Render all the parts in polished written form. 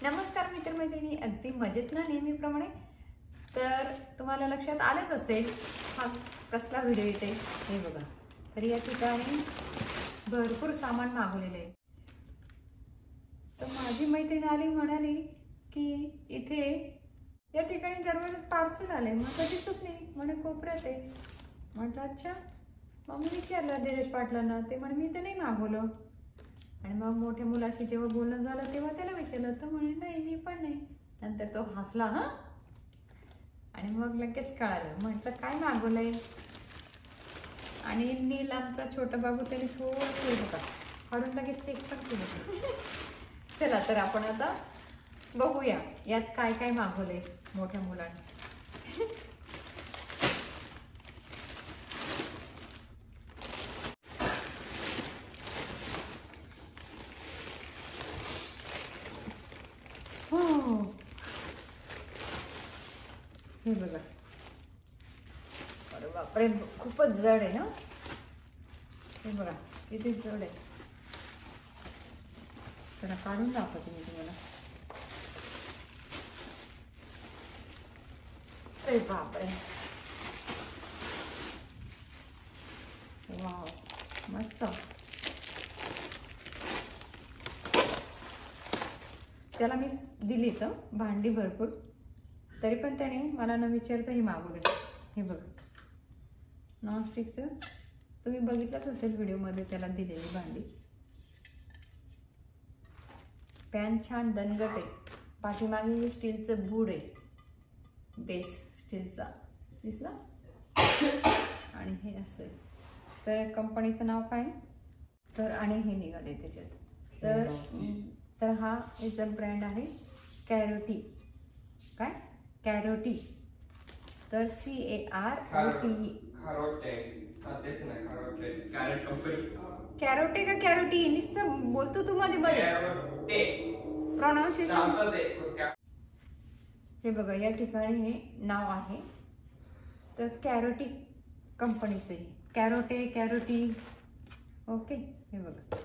नमस्कार मित्रमैत्रिणी, अगदी मजेत ना नेहमीप्रमाणे. तर तुम्हाला लक्षात आलंच असेल हा कसला व्हिडिओ येते हे बघा. तर या ठिकाणी भरपूर सामान मागवलेलं आहे. तर माझी मैत्रीण आली, म्हणाली की इथे या ठिकाणी दरवाजात पार्सल आले. मग कधी दिसत नाही म्हणे, कोपऱ्यात आहे. म्हटलं अच्छा. मग मी विचारलं धीरज पाटलांना, ते म्हणे मी तर नाही मागवलं. आणि मग मोठ्या मुलाशी जेव्हा बोलणं झालं तेव्हा त्याला विचारलं, तर म्हणे नाही मी पण नाही. नंतर तो हसला हा, आणि मग लगेच कळालं. म्हटलं काय मागवलंय. आणि नील आमचा छोटा बाबू त्याने थोडं होता काढून लगेच चेक पण केलं. चला तर आपण आता बघूया यात काय काय मागवलंय मोठ्या मुलाने. हे बघा, अरे बापरे खूपच जड आहे. हे बघा किती जड आहे. जरा काढून दाखवते मी तुम्हाला. अरे बापरे, वाव मस्त. त्याला मी दिली तर भांडी भरपूर, तरी पण त्याने मला न विचारता हे मागवले. हे बघा नॉनस्टिकचं, तुम्ही बघितलंच असेल व्हिडिओमध्ये त्याला दिलेली भांडी. पॅन छान दणकट आहे. पाठीमागे स्टीलचं बूड आहे, बेस स्टीलचा दिसला. आणि हे असं आहे. तर कंपनीचं नाव काय तर, आणि हे निघाले त्याच्यात. तर हा याचा ब्रँड आहे कॅरोटी. काय कॅरोटी, तर CAROTE. कॅरोटे का कॅरोटी नुसतं बोलतो तू मध्ये मध्ये प्रोनाउन्सिएशन. हे बघा या ठिकाणी हे नाव आहे. तर कॅरोटी कंपनीचं आहे. कॅरोटी ओके. हे बघा,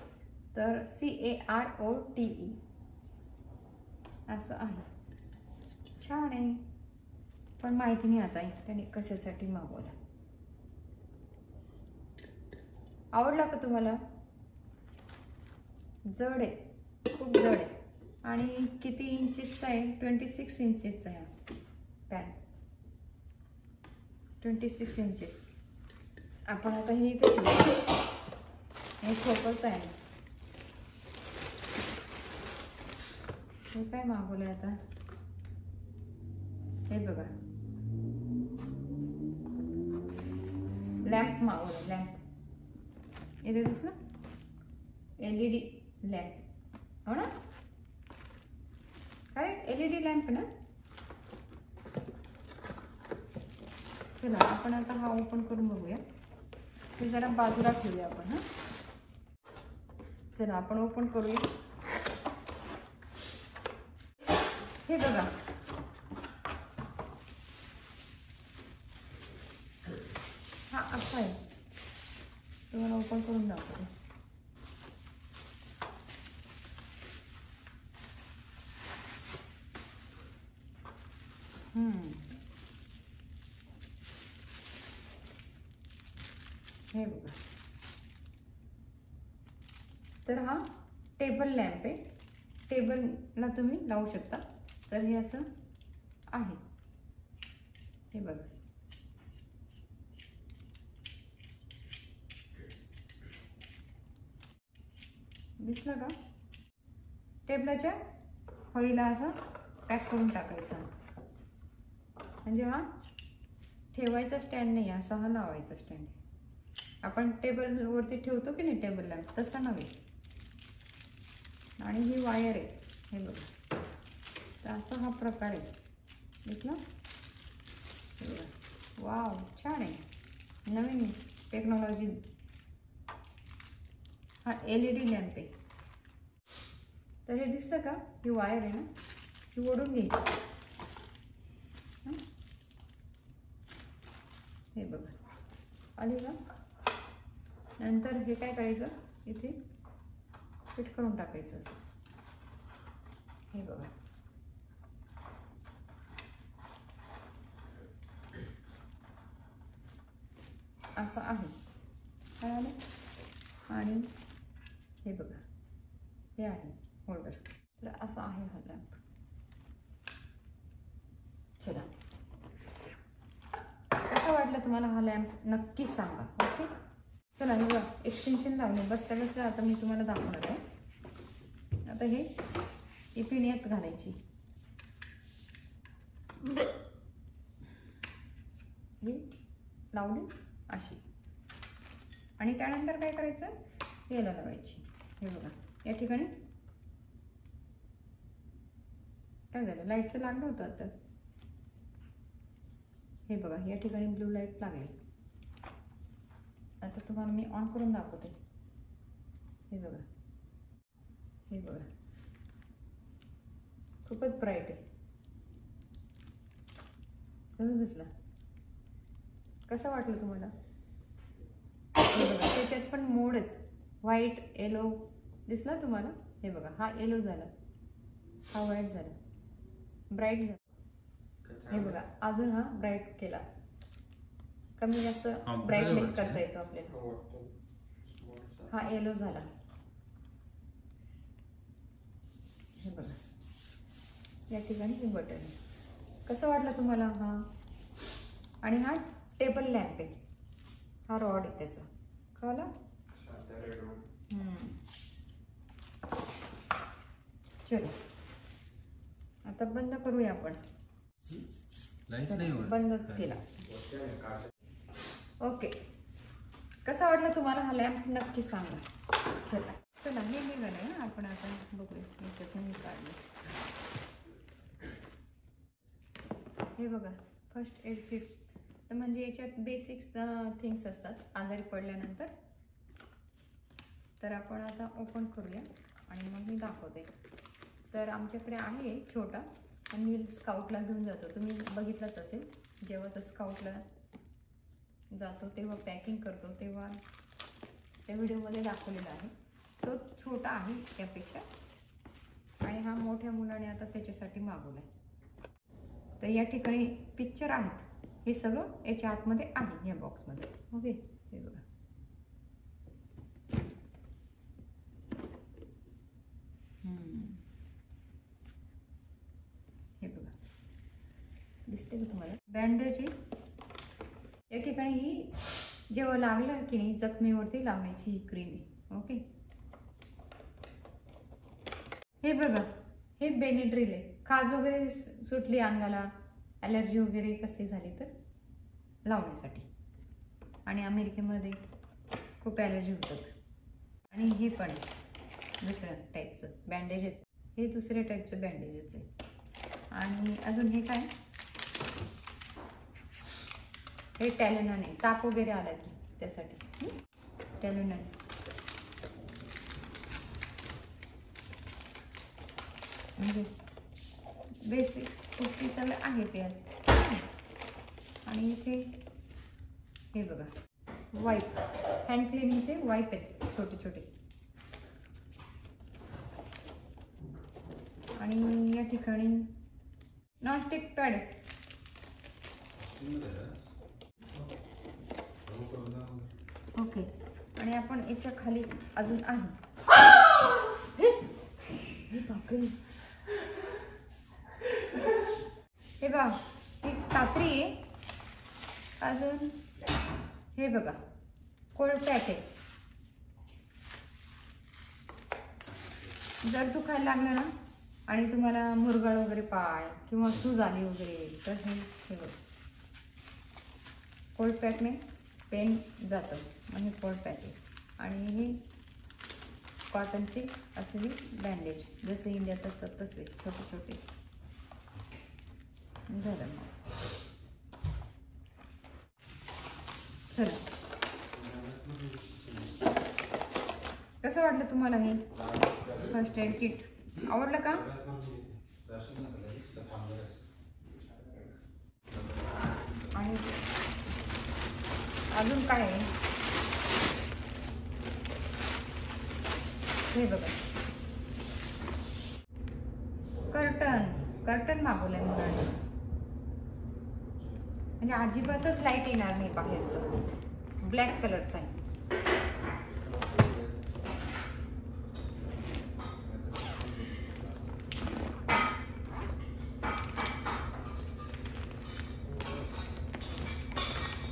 तर CAROTE असं आहे. छान आहे, पण माहिती नाही आता त्याने कशासाठी मागवलं. आवडला का तुम्हाला? जड आहे, खूप जड आहे. आणि किती इंचेसचा आहे? 26 इंचेसचा आहे पॅन. 26 इंचेस. आपण आता हे इथे हे खोपच आहे. हे काय मागवलंय आता? हे बघा लॅम्प मागवलं. लॅम्प इथे दिसलं, LED लॅम्प. हो ना, काय LED लॅम्प ना. चला आपण आता हा ओपन करून बघूया. ते जरा बाजूला ठेवूया आपण. हा चला आपण ओपन करूया. हे बघा, हा असा आहे. तुम्हाला ओपन करून दाखवते. हे बघा, तर हा टेबल लॅम्प आहे. टेबलला तुम्ही लावू शकता. तर हे असं आहे. हे बघा, दिसलं का? टेबलाच्या फळीला असं पॅक करून टाकायचं. म्हणजे हा ठेवायचा स्टँड नाही, असा हा लावायचा स्टँड. आपण टेबलवरती ठेवतो की नाही टेबल लॅम्प, तसा नव्हे. आणि ही वायर आहे. हे बघा, तर असा हा प्रकार आहे. दिसला? वाव छान आहे, नवीन टेक्नॉलॉजी. हा LED लॅम्प आहे. तर हे दिसतं का, ही वायर आहे ना, ही ओढून घ्यायची. हे बघा आली का. नंतर हे काय करायचं, इथे फिट करून टाकायचं असं. हे बघा, असं आहे काय आलं. आणि हे बघा, हे आहे होल्डर. तर असं आहे हा लॅम्प. चला, कसं वाटलं तुम्हाला हा लॅम्प नक्कीच सांगा. ओके, चला हे बघा एक्सटेन्शन लावले बसल्या बसल्या. आता मी तुम्हाला दाखवणार आहे. आता हे पिण्यात घालायची. ही लावली अशी. आणि त्यानंतर काय करायचं, याला लावायची. हे बघा या ठिकाणी काय झालं, लाईटचं लागलं होतं. आता हे बघा या ठिकाणी ब्लू लाईट लागली. आता तुम्हाला मी ऑन करून दाखवते. हे बघा, हे बघा खूपच ब्राईट आहे. कसं दिसलं, कसं वाटलं तुम्हाला? हे बघा त्याच्यात पण मोड आहेत, व्हाईट येलो दिसला तुम्हाला. हे बघा हा येलो झाला, हा व्हाईट झाला, ब्राईट झाला. हे बघा अजून हा ब्राईट केला, कमी जास्त ब्राईटनेस करता येतो आपल्याला. हा येलो झाला. हे बघा या ठिकाणी हे बटन आहे. कसं वाटलं तुम्हाला हा? आणि हा टेबल लॅम्प आहे, हा रॉड आहे त्याचा, कळलं? चलो आता बंद करूया आपण. बंदच केला. ओके, कसा वाटलं तुम्हाला हा लॅम्प नक्की सांगा. चला चला हे निघालंय, आपण आता बघूया याच्यात मी काढलं. हे बघा फर्स्ट एड किट्स. तर म्हणजे याच्यात बेसिक्स थिंग्स असतात आजारी पडल्यानंतर. तर आपण आता ओपन करूया आणि मग मी दाखवते. तर आमच्याकडे आहे छोटा, आणि स्काउटला घेऊन जातो. तुम्ही बघितलंच असेल, जेव्हा तो स्काउटला जातो तेव्हा पॅकिंग करतो तेव्हा त्या व्हिडिओमध्ये दाखवलेला आहे. तो छोटा आहे यापेक्षा, आणि हा मोठ्या मुलाने आता त्याच्यासाठी मागवला आहे. तर या ठिकाणी पिक्चर आहेत, हे सगळं याच्या आतमध्ये आहे या बॉक्समध्ये. ओके, हे बघा हे बघा दिसते का तुम्हाला? बँडेज आहे या ठिकाणी. ही जेव्हा लागलं की नाही जखमेवरती लावण्याची ही क्रीम आहे. ओके, हे बघा हे बेनेड्रिल आहे. खाज वगैरे सुटली अंगाला, ॲलर्जी वगैरे कसली झाली तर लावण्यासाठी. आणि अमेरिकेमध्ये खूप ॲलर्जी होतात. आणि हे पण दुसऱ्या टाईपचं बँडेजच, हे दुसऱ्या टाईपचं बँडेजच आहे. आणि अजून हे काय, हे टॅलेनॉन आहे. ताप वगैरे आला की त्यासाठी टॅलेनॉन. म्हणजे बेसिक गोष्टी सगळं आहे ते. आणि इथे हे बघा वाईप, हँड क्लिनिंगचे वाईप आहेत छोटे छोटे. आणि या ठिकाणी नॉनस्टिक पॅड. ओके, आणि आपण याच्या खाली अजून आहे. हे बापरे, हे बघा ही कात्री आहे. अजून हे बघा कोल्ड पॅक आहे. जर दुखायला लागलं ना आणि तुम्हाला मुरगाळ वगैरे पाय किंवा सूज आली वगैरे तर हे बघा कोल्ड पॅकने पेन जातं. आणि कोल्ड पॅक आहे. आणि हे कॉटनचे असलेले बँडेज, जसे इंडियात असतात तसे छोटे छोटे. झालं मग. चला कसं वाटलं तुम्हाला हे फर्स्ट एड किट? आवडलं का? आणि अजून काय आहे हे बघा. कर्टन मागवलंय मुलाने, म्हणजे अजिबातच लाईट येणार नाही बाहेरचं. ब्लॅक कलरचा आहे.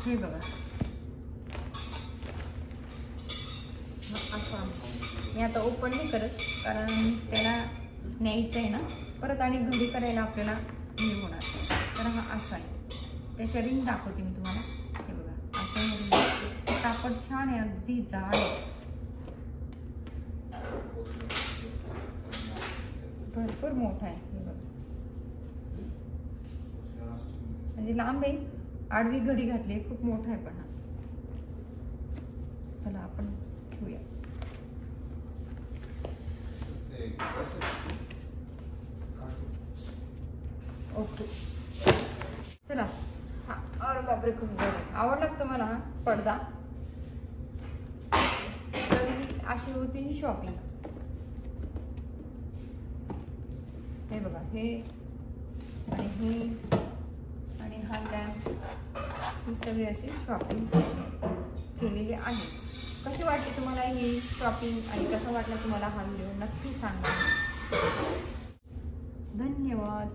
हे बघा असं. मी आता ओपन नाही करत कारण त्याला न्यायचं आहे ना परत, आणि घडी करायला आपल्याला हे होणार. तर हा असा आहे. त्याच्या रिंग दाखवते मी तुम्हाला. हे बघा असं कापड छान आहे, अगदी जाड आहे, भरपूर मोठा आहे. हे बघा म्हणजे लांब आहे, आडवी घडी घातली, खूप मोठा आहे. पण हा चला आपण ठेवूया. ओके चला. हा अरे बापरे खूप जड आहे. आवडला का तुम्हाला हा पडदा? तर अशी होती ही शॉपिंग. हे बघा हे आणि हे आणि हा लॅम्प, ही सगळी अशी शॉपिंग केलेली आहे. कशी वाटली तुम्हाला ही शॉपिंग आणि कसा वाटला तुम्हाला हा व्हिडिओ नक्की सांगा. धन्यवाद.